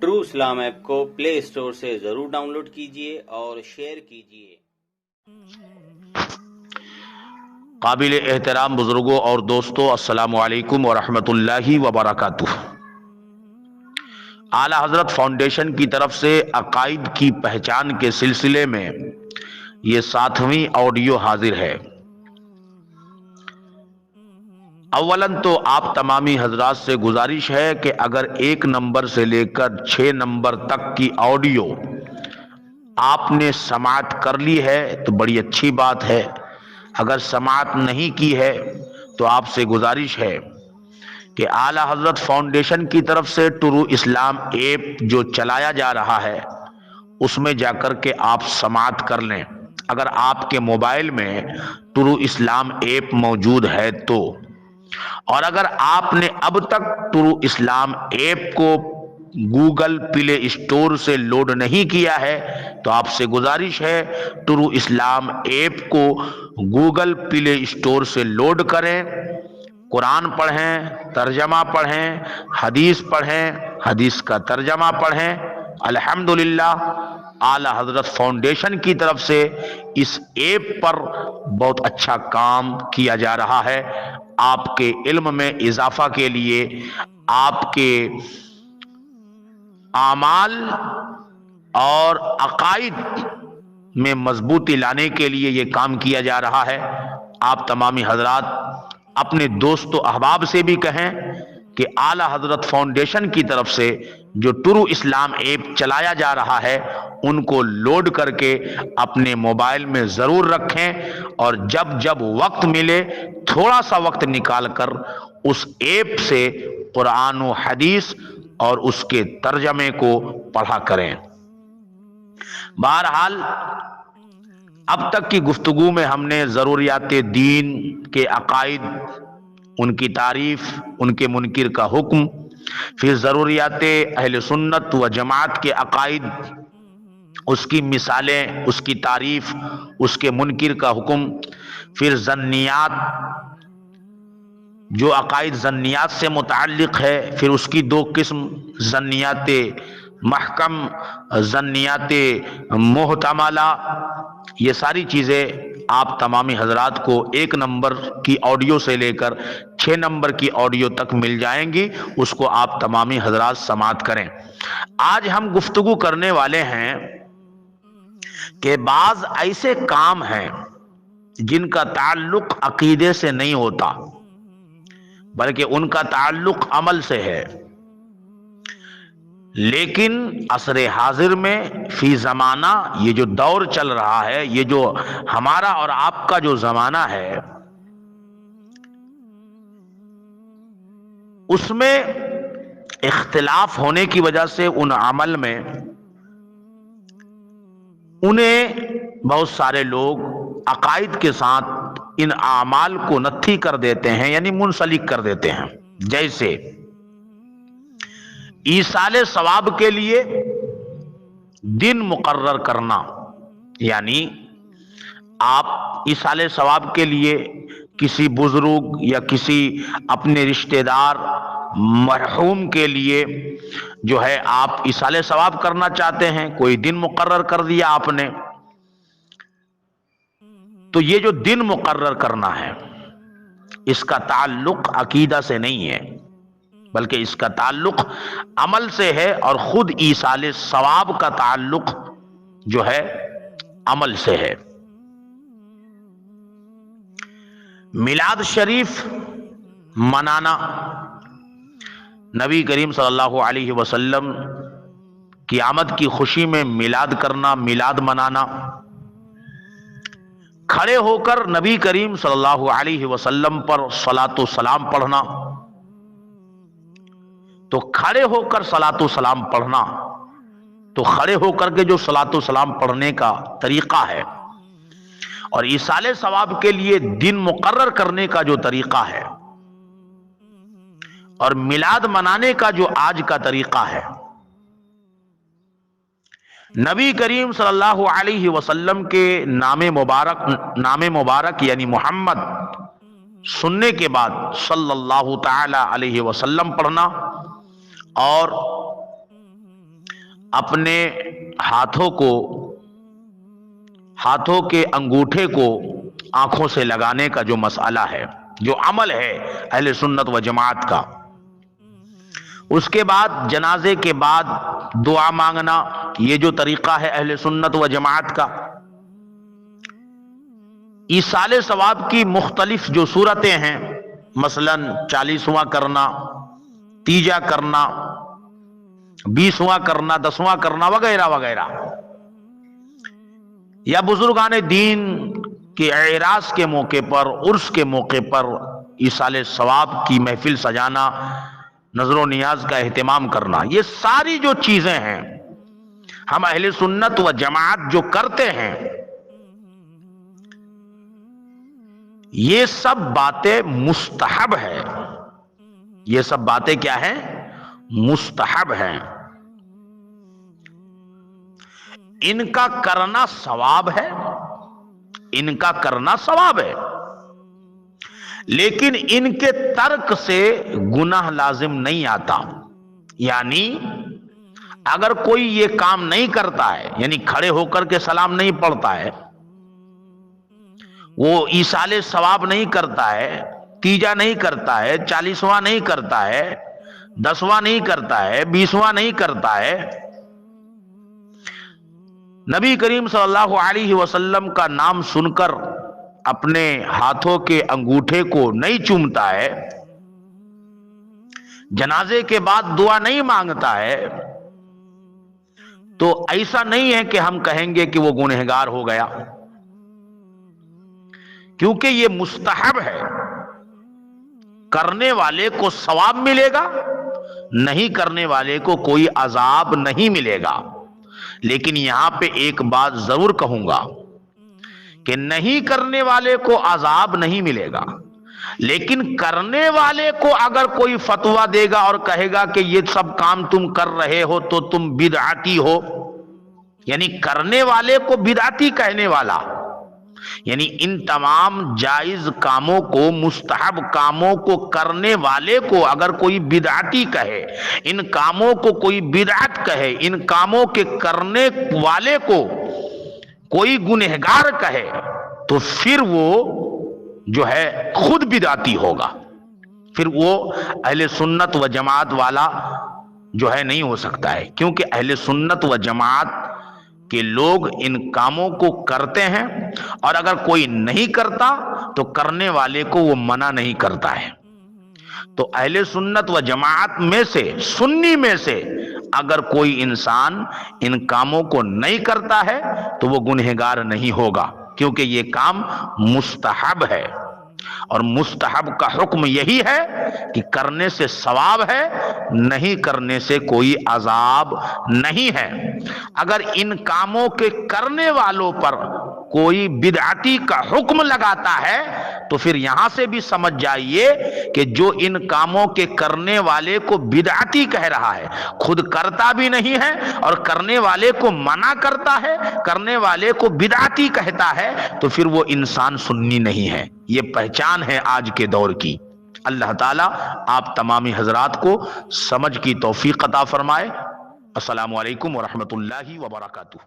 True Islam app کو پلے store سے ضرور ڈاؤن لوڈ کیجیے اور شیئر کیجیے۔ قابل احترام بزرگوں اور دوستوں، السلام علیکم ورحمۃ اللہ وبرکاتہ۔ اعلیٰ حضرت فاؤنڈیشن کی طرف سے عقائد کی پہچان کے سلسلے میں یہ 7ویں آڈیو حاضر ہے۔ اولاً تو آپ تمامی حضرات سے گزارش ہے کہ اگر 1 نمبر سے لے کر 6 نمبر تک کی آڈیو آپ نے سماعت کر لی ہے تو بڑی اچھی بات ہے۔ اگر سماعت نہیں کی ہے تو آپ سے گزارش ہے کہ اعلیٰ حضرت فاؤنڈیشن کی طرف سے ٹرو اسلام ایپ جو چلایا جا رہا ہے اس میں جا کر کے آپ سماعت کر لیں، اگر آپ کے موبائل میں ٹرو اسلام ایپ موجود ہے تو۔ اور اگر آپ نے اب تک ٹرو اسلام ایپ کو گوگل پلے اسٹور سے لوڈ نہیں کیا ہے تو آپ سے گزارش ہے ٹرو اسلام ایپ کو گوگل پلے اسٹور سے لوڈ کریں، قرآن پڑھیں، ترجمہ پڑھیں، حدیث پڑھیں، حدیث کا ترجمہ پڑھیں۔ الحمدللہ اعلیٰ حضرت فاؤنڈیشن کی طرف سے اس ایپ پر بہت اچھا کام کیا جا رہا ہے۔ آپ کے علم میں اضافہ کے لیے، آپ کے اعمال اور عقائد میں مضبوطی لانے کے لیے یہ کام کیا جا رہا ہے۔ آپ تمامی حضرات اپنے دوست و احباب سے بھی کہیں کہ اعلیٰ حضرت فاؤنڈیشن کی طرف سے جو ٹرو اسلام ایپ چلایا جا رہا ہے ان کو لوڈ کر کے اپنے موبائل میں ضرور رکھیں، اور جب جب وقت ملے تھوڑا سا وقت نکال کر اس ایپ سے قرآن و حدیث اور اس کے ترجمے کو پڑھا کریں۔ بہرحال اب تک کی گفتگو میں ہم نے ضروریات دین کے عقائد، ان کی تعریف، ان کے منکر کا حکم، پھر ضروریات اہل سنت و جماعت کے عقائد، اس کی مثالیں، اس کی تعریف، اس کے منکر کا حکم، پھر ظنیات، جو عقائد ظنیات سے متعلق ہے، پھر اس کی 2 قسم، ظنیات محکم، ظنیات محتملہ۔ یہ ساری چیزیں آپ تمامی حضرات کو 1 نمبر کی آڈیو سے لے کر 6 نمبر کی آڈیو تک مل جائیں گی، اس کو آپ تمامی حضرات سماعت کریں۔ آج ہم گفتگو کرنے والے ہیں کہ بعض ایسے کام ہیں جن کا تعلق عقیدے سے نہیں ہوتا بلکہ ان کا تعلق عمل سے ہے، لیکن عصر حاضر میں فی زمانہ یہ جو دور چل رہا ہے، یہ جو ہمارا اور آپ کا جو زمانہ ہے، اس میں اختلاف ہونے کی وجہ سے ان عمل میں انہیں بہت سارے لوگ عقائد کے ساتھ ان اعمال کو نتھی کر دیتے ہیں، یعنی منسلک کر دیتے ہیں۔ جیسے ایصال ثواب کے لیے دن مقرر کرنا، یعنی آپ ایصال ثواب کے لیے کسی بزرگ یا کسی اپنے رشتہ دار مرحوم کے لیے جو ہے آپ ایصال ثواب کرنا چاہتے ہیں، کوئی دن مقرر کر دیا آپ نے، تو یہ جو دن مقرر کرنا ہے اس کا تعلق عقیدہ سے نہیں ہے بلکہ اس کا تعلق عمل سے ہے، اور خود ایصال ثواب کا تعلق جو ہے عمل سے ہے۔ میلاد شریف منانا، نبی کریم صلی اللہ علیہ وسلم کی آمد کی خوشی میں میلاد کرنا، میلاد منانا، کھڑے ہو کر نبی کریم صلی اللہ علیہ وسلم پر صلاۃ و سلام پڑھنا، تو کھڑے ہو کر صلاۃ و سلام پڑھنا، تو کھڑے ہو کر کے جو صلاۃ و سلام پڑھنے کا طریقہ ہے، اور ایصال ثواب کے لیے دن مقرر کرنے کا جو طریقہ ہے، اور میلاد منانے کا جو آج کا طریقہ ہے، نبی کریم صلی اللہ علیہ وسلم کے نام مبارک یعنی محمد سننے کے بعد صلی اللہ تعالی علیہ وسلم پڑھنا، اور اپنے ہاتھوں کے انگوٹھے کو آنکھوں سے لگانے کا جو مسئلہ ہے، جو عمل ہے اہل سنت و جماعت کا، اس کے بعد جنازے کے بعد دعا مانگنا، یہ جو طریقہ ہے اہل سنت و جماعت کا۔ ایصال ثواب کی مختلف جو صورتیں ہیں، مثلا 40واں کرنا، تیجا کرنا، 20واں کرنا، 10واں کرنا وغیرہ وغیرہ، یا بزرگان دین کے اعراس کے موقع پر، عرس کے موقع پر ایصال ثواب کی محفل سجانا، نظر و نیاز کا اہتمام کرنا، یہ ساری جو چیزیں ہیں ہم اہل سنت و جماعت جو کرتے ہیں، یہ سب باتیں مستحب ہے۔ یہ سب باتیں کیا ہیں؟ مستحب ہیں۔ ان کا کرنا ثواب ہے، ان کا کرنا ثواب ہے، لیکن ان کے ترک سے گناہ لازم نہیں آتا۔ یعنی اگر کوئی یہ کام نہیں کرتا ہے، یعنی کھڑے ہو کر کے سلام نہیں پڑھتا ہے، وہ ایصال ثواب نہیں کرتا ہے، تیجا نہیں کرتا ہے، 40واں نہیں کرتا ہے، 10واں نہیں کرتا ہے، 20واں نہیں کرتا ہے، نبی کریم صلی اللہ علیہ وسلم کا نام سن کر اپنے ہاتھوں کے انگوٹھے کو نہیں چومتا ہے، جنازے کے بعد دعا نہیں مانگتا ہے، تو ایسا نہیں ہے کہ ہم کہیں گے کہ وہ گنہگار ہو گیا، کیونکہ یہ مستحب ہے۔ کرنے والے کو ثواب ملے گا، نہیں کرنے والے کو کوئی عذاب نہیں ملے گا۔ لیکن یہاں پہ ایک بات ضرور کہوں گا کہ نہیں کرنے والے کو عذاب نہیں ملے گا، لیکن کرنے والے کو اگر کوئی فتویٰ دے گا اور کہے گا کہ یہ سب کام تم کر رہے ہو تو تم بدعتی ہو، یعنی کرنے والے کو بدعتی کہنے والا، یعنی ان تمام جائز کاموں کو، مستحب کاموں کو کرنے والے کو اگر کوئی بدعتی کہے، ان کاموں کو کوئی بدعت کہے، ان کاموں کے کرنے والے کو کوئی گنہگار کہے، تو پھر وہ جو ہے خود بدعتی ہوگا، پھر وہ اہل سنت و جماعت والا جو ہے نہیں ہو سکتا ہے، کیونکہ اہل سنت و جماعت کہ لوگ ان کاموں کو کرتے ہیں، اور اگر کوئی نہیں کرتا تو کرنے والے کو وہ منع نہیں کرتا ہے۔ تو اہل سنت و جماعت میں سے، سنی میں سے اگر کوئی انسان ان کاموں کو نہیں کرتا ہے تو وہ گنہگار نہیں ہوگا، کیونکہ یہ کام مستحب ہے، اور مستحب کا حکم یہی ہے کہ کرنے سے ثواب ہے، نہیں کرنے سے کوئی عذاب نہیں ہے۔ اگر ان کاموں کے کرنے والوں پر کوئی بدعتی کا حکم لگاتا ہے تو پھر یہاں سے بھی سمجھ جائیے کہ جو ان کاموں کے کرنے والے کو بدعتی کہہ رہا ہے، خود کرتا بھی نہیں ہے اور کرنے والے کو منع کرتا ہے، کرنے والے کو بدعتی کہتا ہے، تو پھر وہ انسان سنی نہیں ہے۔ یہ پہچان ہے آج کے دور کی۔ اللہ تعالیٰ آپ تمامی حضرات کو سمجھ کی توفیق عطا فرمائے۔ السلام علیکم ورحمۃ اللہ وبرکاتہ۔